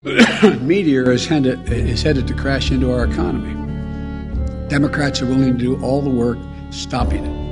Meteor is headed to crash into our economy. Democrats are willing to do all the work stopping it.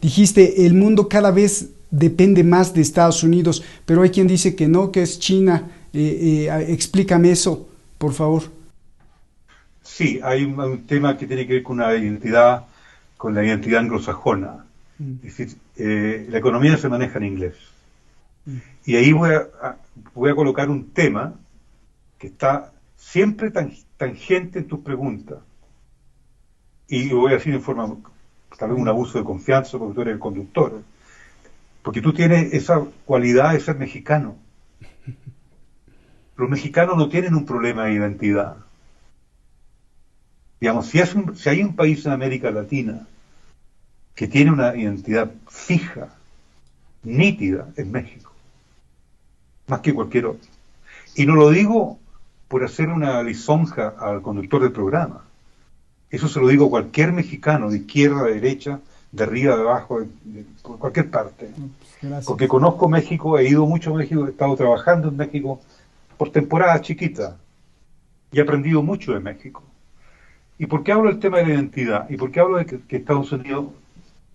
Dijiste, el mundo cada vez depende más de Estados Unidos, pero hay quien dice que no, que es China. Explícame eso, por favor. Sí, hay un tema que tiene que ver con la identidad anglosajona. Es decir, la economía se maneja en inglés. Y ahí voy a colocar un tema que está siempre tangente en tus preguntas. Y lo voy a decir en forma, tal vez un abuso de confianza, porque tú eres el conductor. Porque tú tienes esa cualidad de ser mexicano. Los mexicanos no tienen un problema de identidad. Digamos, si hay un país en América Latina que tiene una identidad fija, nítida, es México. Más que cualquier otro. Y no lo digo por hacer una lisonja al conductor del programa. Eso se lo digo a cualquier mexicano, de izquierda, de derecha, de arriba, de abajo, de cualquier parte. Gracias. Porque conozco México, he ido mucho a México, he estado trabajando en México por temporadas chiquitas y he aprendido mucho de México. ¿Y por qué hablo del tema de la identidad? ¿Y por qué hablo de que Estados Unidos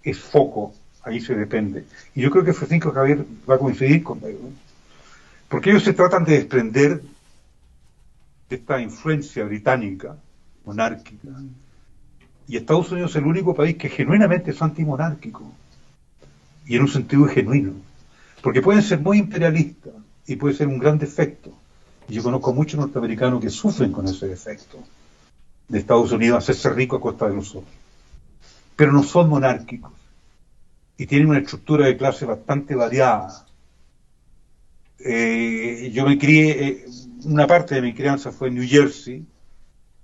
es foco? Ahí se depende. Y yo creo que Francisco Javier va a coincidir conmigo, ¿no? Porque ellos se tratan de desprender de esta influencia británica, monárquica. Y Estados Unidos es el único país que genuinamente es antimonárquico. Y en un sentido genuino. Porque pueden ser muy imperialistas y puede ser un gran defecto. Y yo conozco muchos norteamericanos que sufren con ese defecto de Estados Unidos hacerse rico a costa de nosotros. Pero no son monárquicos. Y tienen una estructura de clase bastante variada. Yo me crié, una parte de mi crianza fue en New Jersey,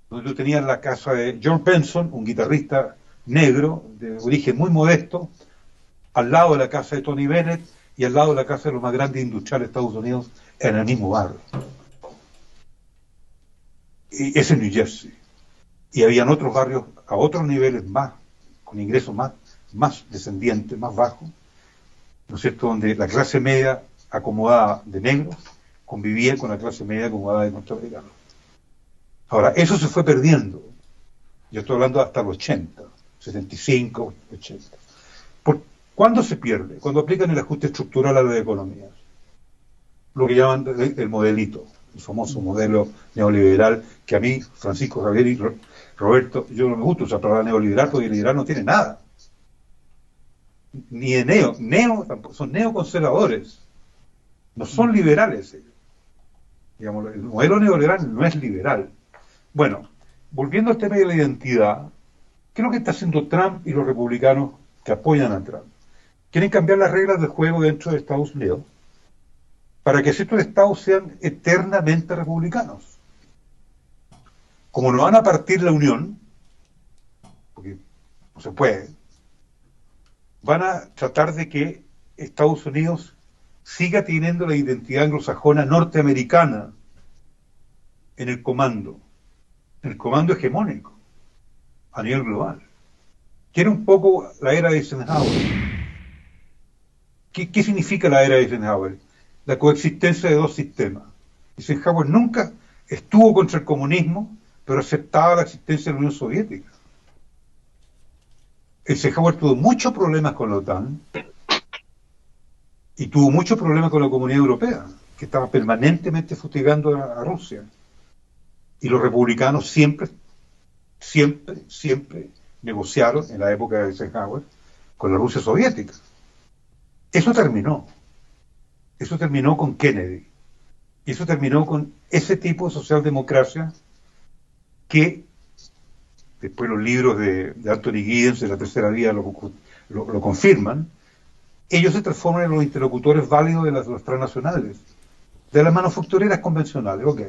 donde tú tenías la casa de George Benson, un guitarrista negro de origen muy modesto, al lado de la casa de Tony Bennett y al lado de la casa de los más grandes industriales de Estados Unidos en el mismo barrio. Y es en New Jersey. Y habían otros barrios a otros niveles más, con ingresos más descendientes, más bajos, ¿no es cierto?, donde la clase media acomodada de negros convivía con la clase media acomodada de norteamericanos. Ahora, eso se fue perdiendo. Yo estoy hablando hasta los 80, 75, 80. ¿Cuándo se pierde? Cuando aplican el ajuste estructural a las economías. Lo que llaman el modelito, el famoso modelo neoliberal, que a mí, Francisco Javier y Roberto, yo no me gusta usar la palabra neoliberal, porque el liberal no tiene nada. Ni de neo tampoco, son neoconservadores. No son liberales ellos. Digamos, el modelo neoliberal no es liberal. Bueno, volviendo al tema de la identidad, ¿qué es lo que está haciendo Trump y los republicanos que apoyan a Trump? Quieren cambiar las reglas del juego dentro de Estados Unidos para que ciertos estados sean eternamente republicanos. Como no van a partir la unión, porque no se puede, van a tratar de que Estados Unidos siga teniendo la identidad anglosajona norteamericana en el comando hegemónico a nivel global. Quiere un poco la era de Eisenhower. ¿Qué significa la era de Eisenhower? La coexistencia de dos sistemas. Eisenhower nunca estuvo contra el comunismo, pero aceptaba la existencia de la Unión Soviética. Eisenhower tuvo muchos problemas con la OTAN y tuvo muchos problemas con la Comunidad Europea, que estaba permanentemente fustigando a Rusia. Y los republicanos siempre negociaron en la época de Eisenhower con la Rusia soviética. Eso terminó con Kennedy, y eso terminó con ese tipo de socialdemocracia que después los libros de Anthony Giddens de la Tercera Vía lo confirman. Ellos se transforman en los interlocutores válidos de las transnacionales, de las manufactureras convencionales, ok.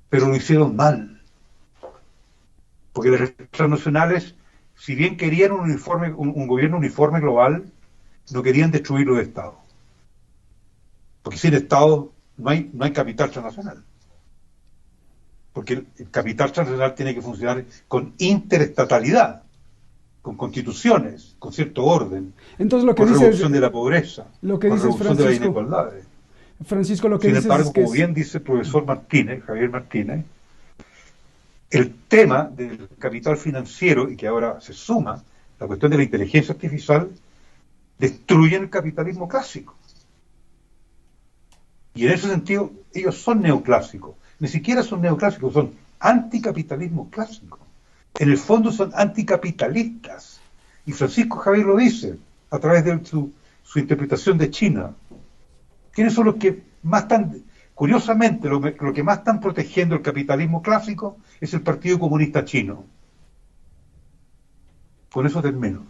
Pero lo hicieron mal, Porque las transnacionales, si bien querían un gobierno uniforme global, no querían destruir los estados. Porque sin Estado no hay capital transnacional. Porque el capital transnacional tiene que funcionar con interestatalidad, con constituciones, con cierto orden, entonces, lo que con dices, reducción de la pobreza, lo que con dices, reducción de las desigualdades. Francisco, lo que Sin dices embargo, es que como bien dice el profesor Martínez, Javier Martínez, el tema del capital financiero, y que ahora se suma la cuestión de la inteligencia artificial, destruyen el capitalismo clásico. Y en ese sentido, ellos son neoclásicos. Ni siquiera son neoclásicos, son anticapitalismo clásico. En el fondo son anticapitalistas. Y Francisco Javier lo dice a través de su interpretación de China. ¿Quiénes son los que más están, curiosamente, lo que más están protegiendo el capitalismo clásico es el Partido Comunista Chino? Con eso termino.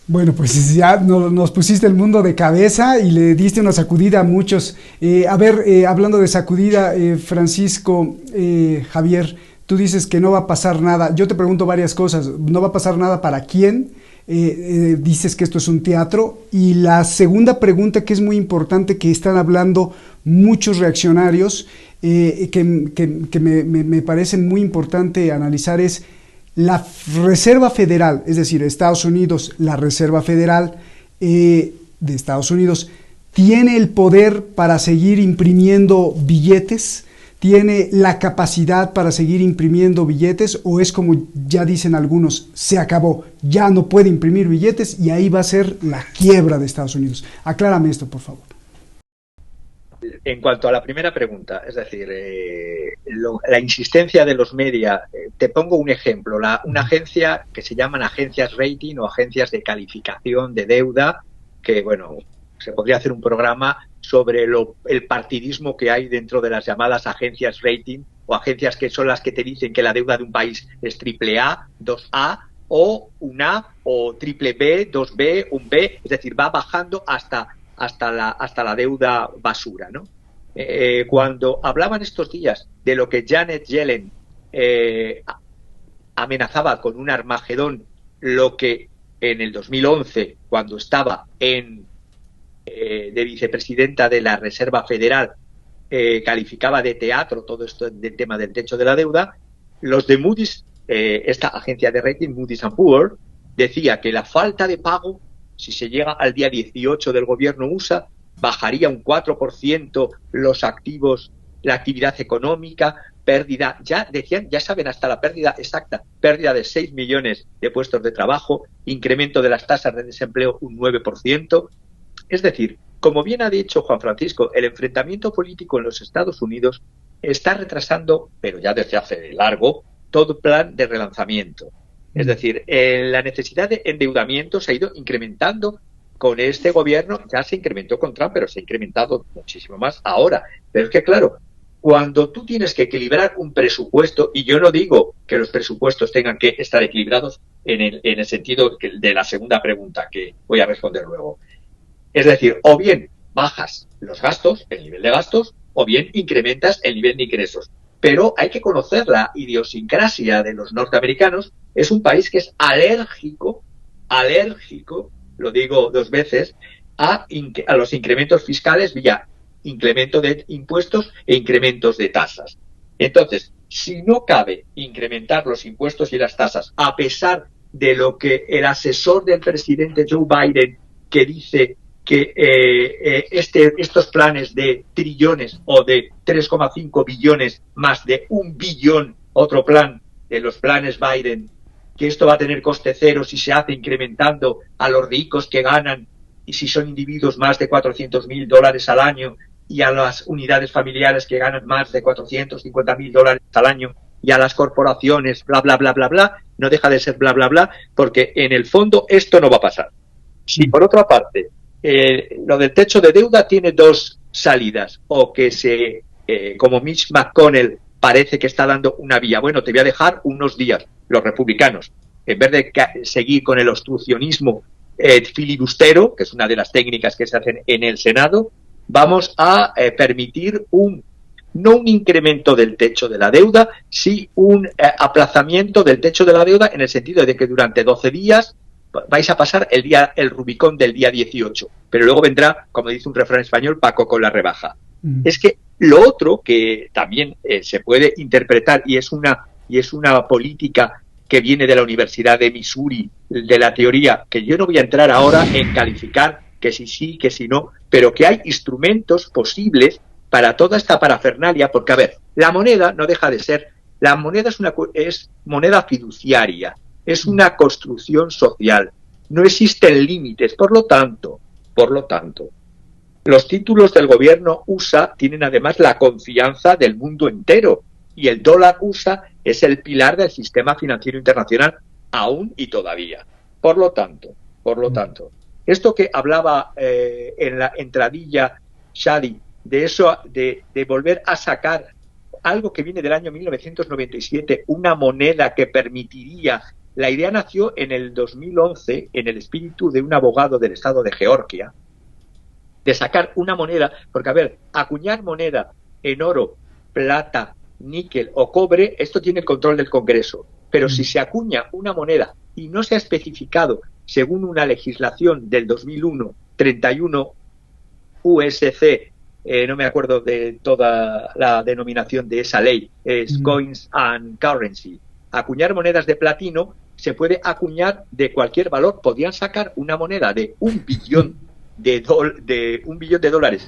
Bueno, pues ya nos pusiste el mundo de cabeza y le diste una sacudida a muchos. Hablando de sacudida, Francisco, Javier, tú dices que no va a pasar nada. Yo te pregunto varias cosas. ¿No va a pasar nada para quién? Dices que esto es un teatro. Y la segunda pregunta, que es muy importante, que están hablando muchos reaccionarios, que me parece muy importante analizar, es la Reserva Federal, es decir, Estados Unidos, la Reserva Federal de Estados Unidos, ¿tiene el poder para seguir imprimiendo billetes? ¿Tiene la capacidad para seguir imprimiendo billetes? ¿O es como ya dicen algunos, se acabó, ya no puede imprimir billetes y ahí va a ser la quiebra de Estados Unidos? Aclárame esto, por favor. En cuanto a la primera pregunta, es decir, la insistencia de los media, te pongo un ejemplo, una agencia que se llaman agencias rating o agencias de calificación de deuda, que bueno, se podría hacer un programa sobre el partidismo que hay dentro de las llamadas agencias rating o agencias que son las que te dicen que la deuda de un país es AAA, 2A o una A o triple B, 2B, un B, es decir, va bajando hasta la deuda basura, ¿no? Cuando hablaban estos días de lo que Janet Yellen amenazaba con un Armagedón, lo que en el 2011, cuando estaba de vicepresidenta de la Reserva Federal, calificaba de teatro todo esto del tema del techo de la deuda, los de Moody's, esta agencia de rating, Moody's & Poor, decía que la falta de pago, si se llega al día 18 del gobierno USA, bajaría un 4% los activos, la actividad económica, pérdida, ya decían, ya saben hasta la pérdida exacta, pérdida de 6 millones de puestos de trabajo, incremento de las tasas de desempleo un 9%. Es decir, como bien ha dicho Juan Francisco, el enfrentamiento político en los Estados Unidos está retrasando, pero ya desde hace largo, todo plan de relanzamiento. Es decir, la necesidad de endeudamiento se ha ido incrementando con este gobierno, ya se incrementó con Trump, pero se ha incrementado muchísimo más ahora. Pero es que, claro, cuando tú tienes que equilibrar un presupuesto, y yo no digo que los presupuestos tengan que estar equilibrados en el sentido de la segunda pregunta que voy a responder luego. Es decir, o bien bajas los gastos, el nivel de gastos, o bien incrementas el nivel de ingresos. Pero hay que conocer la idiosincrasia de los norteamericanos. Es un país que es alérgico, lo digo dos veces, a los incrementos fiscales vía incremento de impuestos e incrementos de tasas. Entonces, si no cabe incrementar los impuestos y las tasas, a pesar de lo que el asesor del presidente Joe Biden, que dice que estos planes de trillones o de 3,5 billones más de 1 billón, otro plan de los planes Biden, que esto va a tener coste cero si se hace incrementando a los ricos que ganan, y si son individuos, más de $400,000 al año, y a las unidades familiares que ganan más de $450,000 al año, y a las corporaciones, bla, bla, bla, bla, bla, no deja de ser bla, bla, bla, porque en el fondo esto no va a pasar. Si por otra parte, lo del techo de deuda tiene dos salidas, o que como Mitch McConnell parece que está dando una vía, bueno, te voy a dejar unos días, los republicanos, en vez de seguir con el obstruccionismo filibustero, que es una de las técnicas que se hacen en el Senado, vamos a permitir no un incremento del techo de la deuda, sí un aplazamiento del techo de la deuda, en el sentido de que durante 12 días vais a pasar el Rubicón del día 18, pero luego vendrá, como dice un refrán español, Paco con la rebaja. Es que lo otro que también se puede interpretar, y es una política que viene de la Universidad de Missouri, de la teoría, que yo no voy a entrar ahora en calificar que si sí, que si no, pero que hay instrumentos posibles para toda esta parafernalia, porque, a ver, la moneda no deja de ser, la moneda es moneda fiduciaria, es una construcción social, no existen límites, por lo tanto, los títulos del gobierno USA tienen además la confianza del mundo entero, y el dólar USA es el pilar del sistema financiero internacional aún y todavía. Por lo tanto, esto que hablaba en la entradilla Shadi, de eso, de volver a sacar algo que viene del año 1997, una moneda que permitiría, la idea nació en el 2011 en el espíritu de un abogado del estado de Georgia, de sacar una moneda, porque, a ver, acuñar moneda en oro, plata, níquel o cobre, esto tiene el control del Congreso, pero si se acuña una moneda y no se ha especificado según una legislación del 2001, 31 USC, no me acuerdo de toda la denominación de esa ley, es Coins and Currency, acuñar monedas de platino, se puede acuñar de cualquier valor. Podían sacar una moneda de $1 billón de $1 billón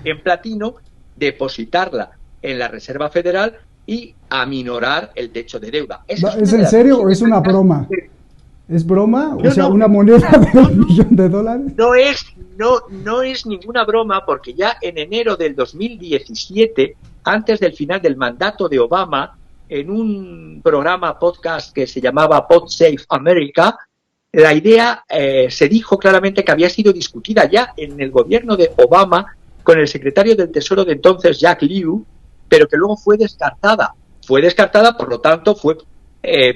en platino, depositarla en la Reserva Federal y aminorar el techo de deuda. ¿Es en serio o es una broma? ¿Es broma? O sea, una moneda de $1 billón. No es ninguna broma, porque ya en enero del 2017, antes del final del mandato de Obama, en un programa podcast que se llamaba PodSafe America, la idea se dijo claramente que había sido discutida ya en el gobierno de Obama con el secretario del Tesoro de entonces, Jack Lew, pero que luego fue descartada. Por lo tanto, fue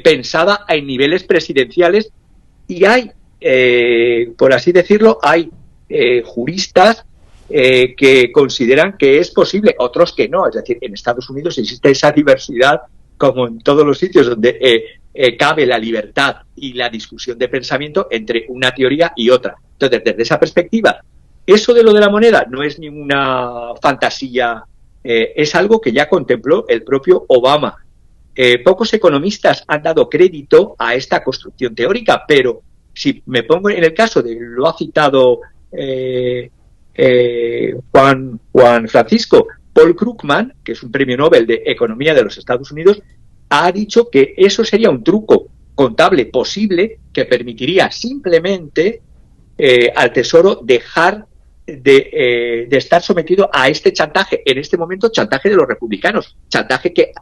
pensada en niveles presidenciales, y hay, por así decirlo, hay juristas que consideran que es posible, otros que no. Es decir, en Estados Unidos existe esa diversidad, como en todos los sitios donde cabe la libertad y la discusión de pensamiento entre una teoría y otra. Entonces, desde esa perspectiva, eso de lo de la moneda no es ninguna fantasía, es algo que ya contempló el propio Obama. Pocos economistas han dado crédito a esta construcción teórica, pero si me pongo en el caso de, lo ha citado Juan Francisco, Paul Krugman, que es un premio Nobel de Economía de los Estados Unidos, ha dicho que eso sería un truco contable posible que permitiría simplemente al Tesoro dejar de estar sometido a este chantaje, en este momento chantaje de los republicanos, chantaje que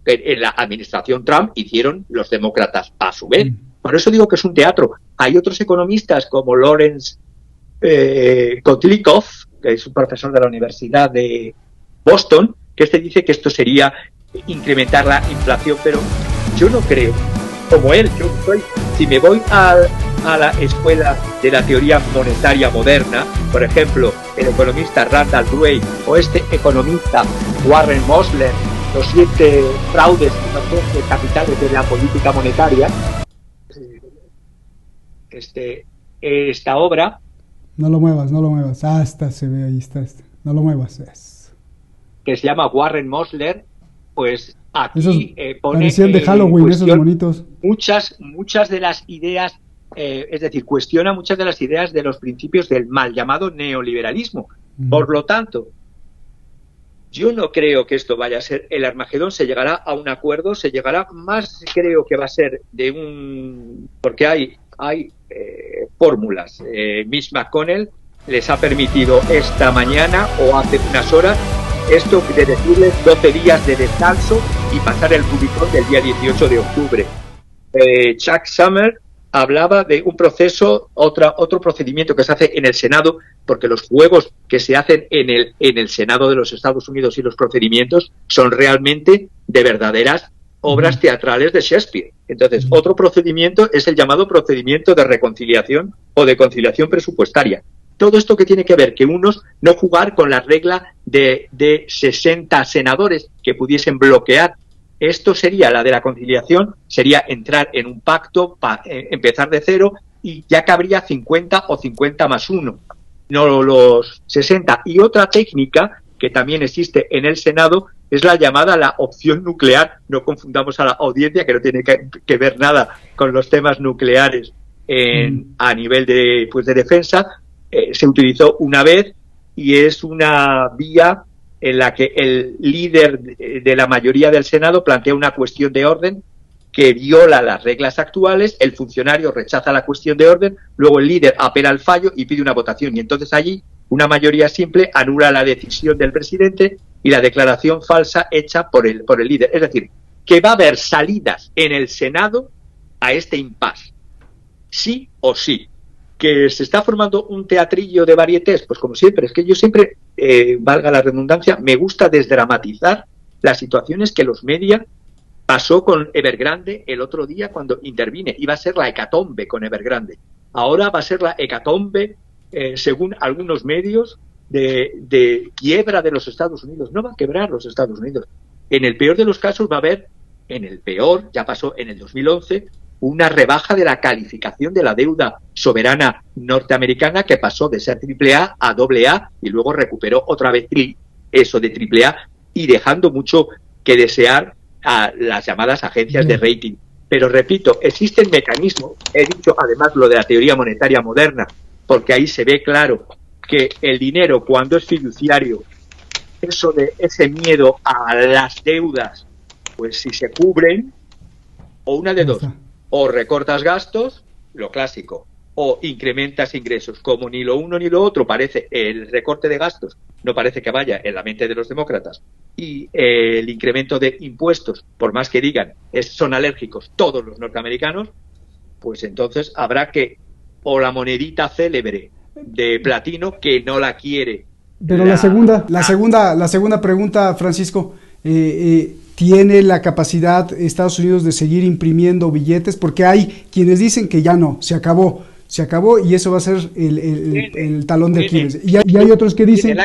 en la administración Trump hicieron los demócratas a su vez. Por eso digo que es un teatro. Hay otros economistas como Lawrence Kotlikoff, que es un profesor de la Universidad de Boston, que dice que esto sería incrementar la inflación, pero yo no creo, como él, si me voy a la escuela de la teoría monetaria moderna, por ejemplo, el economista Randall Gray o este economista Warren Mosler, los 7 fraudes inocentes capitales de la política monetaria, esta obra. No lo muevas, hasta se ve, ahí está, no lo muevas. Que se llama Warren Mosler, pues aquí pone de Halloween, esos monitos. Muchas de las ideas, es decir, cuestiona muchas de las ideas de los principios del mal llamado neoliberalismo. Por lo tanto, yo no creo que esto vaya a ser el Armagedón. Se llegará a un acuerdo, se llegará más, creo que va a ser porque hay fórmulas. Mitch McConnell les ha permitido esta mañana o hace unas horas esto de decirles 12 días de descanso y pasar el Rubicón del día 18 de octubre. Chuck Schumer hablaba de un proceso, otro procedimiento que se hace en el Senado, porque los juegos que se hacen en el Senado de los Estados Unidos y los procedimientos son realmente de verdaderas obras teatrales de Shakespeare. Entonces, otro procedimiento es el llamado procedimiento de reconciliación o de conciliación presupuestaria. todo esto que tiene que ver, que unos no jugar con la regla de 60 senadores que pudiesen bloquear. Esto sería la de la conciliación, sería entrar en un pacto, empezar de cero, y ya cabría 50 o 50 más 1, no los 60. Y otra técnica que también existe en el Senado es la llamada la opción nuclear. No confundamos a la audiencia, que no tiene que ver nada con los temas nucleares a nivel de defensa. Se utilizó una vez y es una vía en la que el líder de la mayoría del Senado plantea una cuestión de orden que viola las reglas actuales, el funcionario rechaza la cuestión de orden, luego el líder apela al fallo y pide una votación, y entonces allí una mayoría simple anula la decisión del presidente y la declaración falsa hecha por el líder. Es decir, que va a haber salidas en el Senado a este impasse, sí o sí. Que se está formando un teatrillo de varietés, pues como siempre, es que yo siempre, valga la redundancia, me gusta desdramatizar las situaciones que los media pasó con Evergrande el otro día cuando intervine. Iba a ser la hecatombe con Evergrande. Ahora va a ser la hecatombe, según algunos medios, de quiebra de los Estados Unidos. No va a quebrar los Estados Unidos. En el peor de los casos va a haber, ya pasó en el 2011, una rebaja de la calificación de la deuda soberana norteamericana, que pasó de ser AAA a AA y luego recuperó otra vez eso de AAA, y dejando mucho que desear a las llamadas agencias de rating. Pero repito, existen mecanismos, he dicho además lo de la teoría monetaria moderna, porque ahí se ve claro que el dinero, cuando es fiduciario, eso de ese miedo a las deudas, pues si se cubren, o una de dos, o recortas gastos, lo clásico, o incrementas ingresos. Como ni lo uno ni lo otro parece, el recorte de gastos no parece que vaya en la mente de los demócratas, y el incremento de impuestos, por más que digan, son alérgicos todos los norteamericanos, pues entonces habrá que, o la monedita célebre de platino, que no la quiere. Pero la segunda pregunta, Francisco, ¿tiene la capacidad Estados Unidos de seguir imprimiendo billetes? Porque hay quienes dicen que ya no, se acabó y eso va a ser el talón de Aquiles. Y hay otros que dicen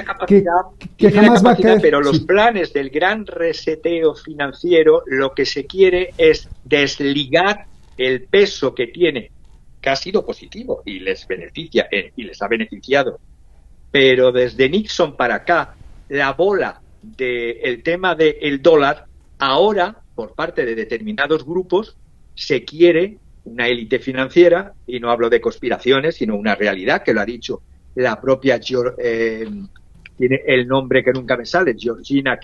que jamás va a caer. Pero los planes del gran reseteo financiero, lo que se quiere es desligar el peso que tiene, que ha sido positivo y les beneficia y les ha beneficiado. Pero desde Nixon para acá, la bola del tema del dólar, ahora, por parte de determinados grupos, se quiere una élite financiera, y no hablo de conspiraciones, sino una realidad, que lo ha dicho la propia, tiene el nombre que nunca me sale, Georgina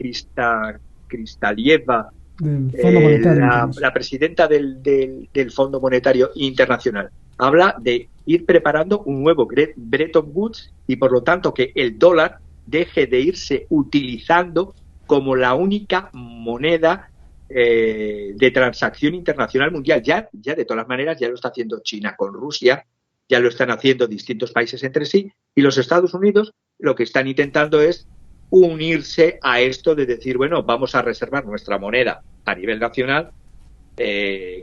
Kristalieva, la presidenta del Fondo Monetario Internacional. Habla de ir preparando un nuevo Bretton Woods, y por lo tanto que el dólar deje de irse utilizando como la única moneda de transacción internacional mundial. Ya de todas maneras ya lo está haciendo China con Rusia, ya lo están haciendo distintos países entre sí, y los Estados Unidos lo que están intentando es unirse a esto de decir, bueno, vamos a reservar nuestra moneda a nivel nacional,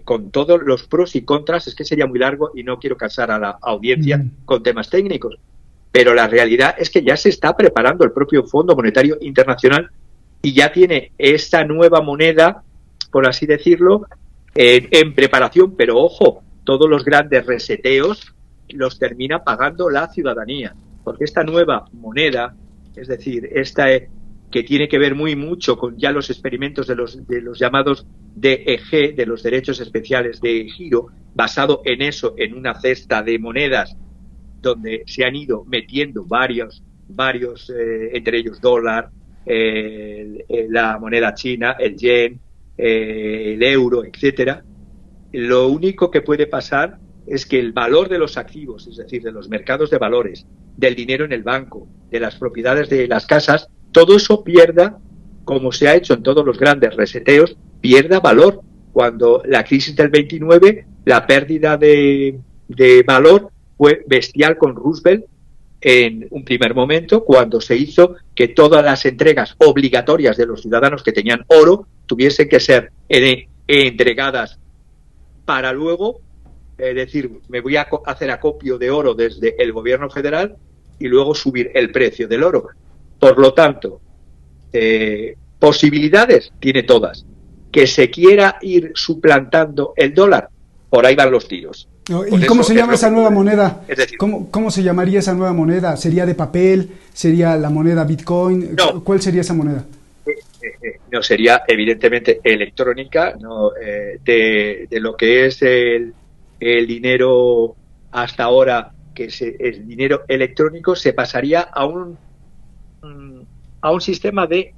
con todos los pros y contras. Es que sería muy largo y no quiero cansar a la audiencia con temas técnicos, pero la realidad es que ya se está preparando el propio Fondo Monetario Internacional, y ya tiene esta nueva moneda, por así decirlo, en preparación. Pero ojo, todos los grandes reseteos los termina pagando la ciudadanía, porque esta nueva moneda, es decir, esta que tiene que ver mucho con ya los experimentos de los llamados DEG, de los derechos especiales de giro, basado en eso, en una cesta de monedas donde se han ido metiendo varios entre ellos dólar, la moneda china, el yen, el euro, etcétera. Lo único que puede pasar es que el valor de los activos, es decir, de los mercados de valores, del dinero en el banco, de las propiedades de las casas, todo eso pierda, como se ha hecho en todos los grandes reseteos, pierda valor. Cuando la crisis del 29, la pérdida de valor fue bestial con Roosevelt en un primer momento, cuando se hizo que todas las entregas obligatorias de los ciudadanos que tenían oro tuviesen que ser entregadas para luego decir, me voy a hacer acopio de oro desde el gobierno federal, y luego subir el precio del oro. Por lo tanto, posibilidades tiene todas. Que se quiera ir suplantando el dólar, por ahí van los tiros. ¿Y cómo se llama esa nueva moneda? Es decir, ¿Cómo se llamaría esa nueva moneda? ¿Sería de papel? ¿Sería la moneda Bitcoin? No. ¿Cuál sería esa moneda? No, sería evidentemente electrónica, ¿no? De lo que es el dinero hasta ahora, que el dinero electrónico se pasaría a un sistema de,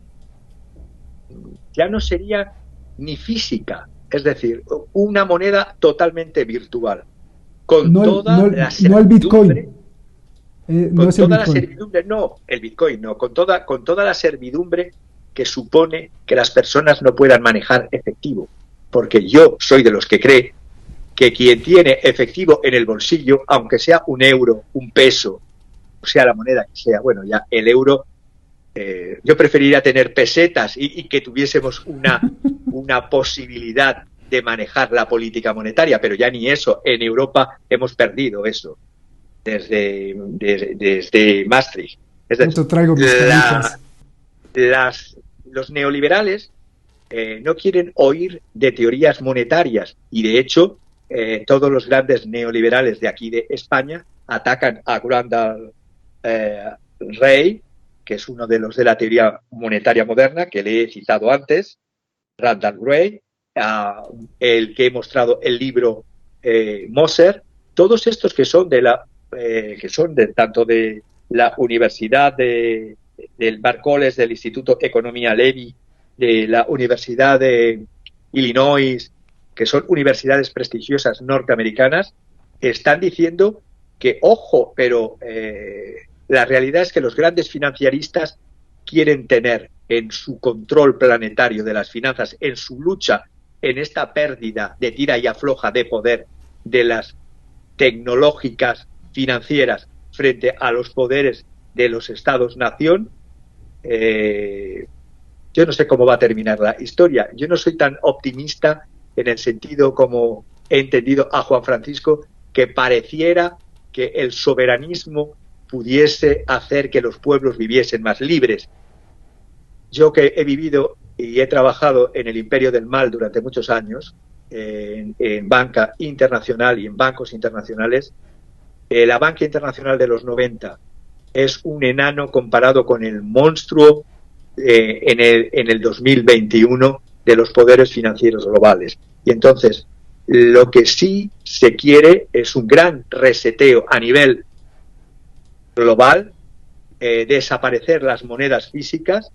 ya no sería ni física, es decir, una moneda totalmente virtual, con toda la servidumbre. No el Bitcoin. Con toda la servidumbre, no, el Bitcoin no, con toda la servidumbre que supone que las personas no puedan manejar efectivo. Porque yo soy de los que cree que quien tiene efectivo en el bolsillo, aunque sea un euro, un peso, o sea la moneda que sea, bueno, ya el euro, yo preferiría tener pesetas y que tuviésemos una posibilidad de manejar la política monetaria, pero ya ni eso. En Europa hemos perdido eso desde Maastricht. Es decir, los neoliberales no quieren oír de teorías monetarias y, de hecho, todos los grandes neoliberales de aquí de España atacan a Randall Wright, que es uno de los de la teoría monetaria moderna, que le he citado antes, Randall Wright, el que he mostrado el libro Moser, todos estos que son tanto de la Universidad del Barcoles, del Instituto Economía Levy, de la Universidad de Illinois, que son universidades prestigiosas norteamericanas, están diciendo que, ojo, pero la realidad es que los grandes financiaristas quieren tener en su control planetario de las finanzas, en su lucha en esta pérdida de tira y afloja de poder de las tecnológicas financieras frente a los poderes de los estados-nación. Yo no sé cómo va a terminar la historia. Yo no soy tan optimista en el sentido como he entendido a Juan Francisco, que pareciera que el soberanismo pudiese hacer que los pueblos viviesen más libres. Yo, que he vivido y he trabajado en el imperio del mal durante muchos años, en banca internacional y en bancos internacionales, la banca internacional de los 90 es un enano comparado con el monstruo en el 2021 de los poderes financieros globales. Y entonces, lo que sí se quiere es un gran reseteo a nivel global, desaparecer las monedas físicas,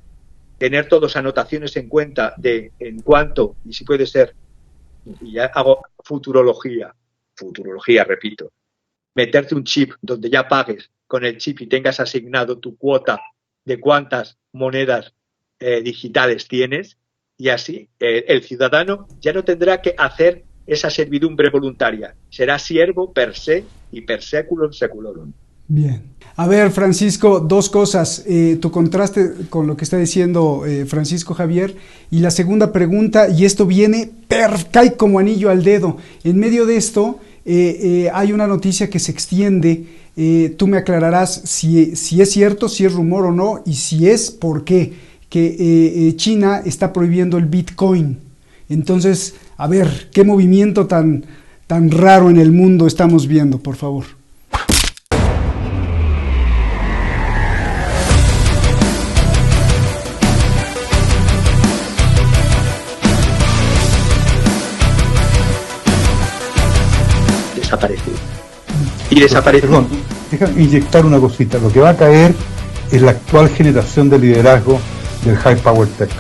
tener todas anotaciones en cuenta de en cuanto, y si puede ser, y ya hago futurología, repito, meterte un chip donde ya pagues con el chip y tengas asignado tu cuota de cuántas monedas digitales tienes, y así el ciudadano ya no tendrá que hacer esa servidumbre voluntaria, será siervo per se y per seculum seculorum. Bien. A ver, Francisco, dos cosas. Tu contraste con lo que está diciendo Francisco Javier. Y la segunda pregunta, y esto cae como anillo al dedo. En medio de esto hay una noticia que se extiende. Tú me aclararás si es cierto, si es rumor o no, y si es, ¿por qué? Que China está prohibiendo el Bitcoin. Entonces, a ver, ¿qué movimiento tan raro en el mundo estamos viendo, por favor? Desapareció. Perdón, déjame inyectar una cosita. Lo que va a caer es la actual generación de liderazgo del High Power Tech.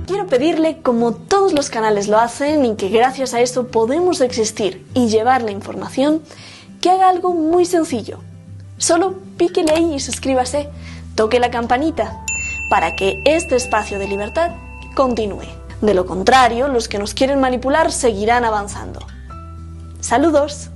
Quiero pedirle, como todos los canales lo hacen y que gracias a eso podemos existir y llevar la información, que haga algo muy sencillo. Solo píquele ahí y suscríbase, toque la campanita, para que este espacio de libertad continúe. De lo contrario, los que nos quieren manipular seguirán avanzando. ¡Saludos!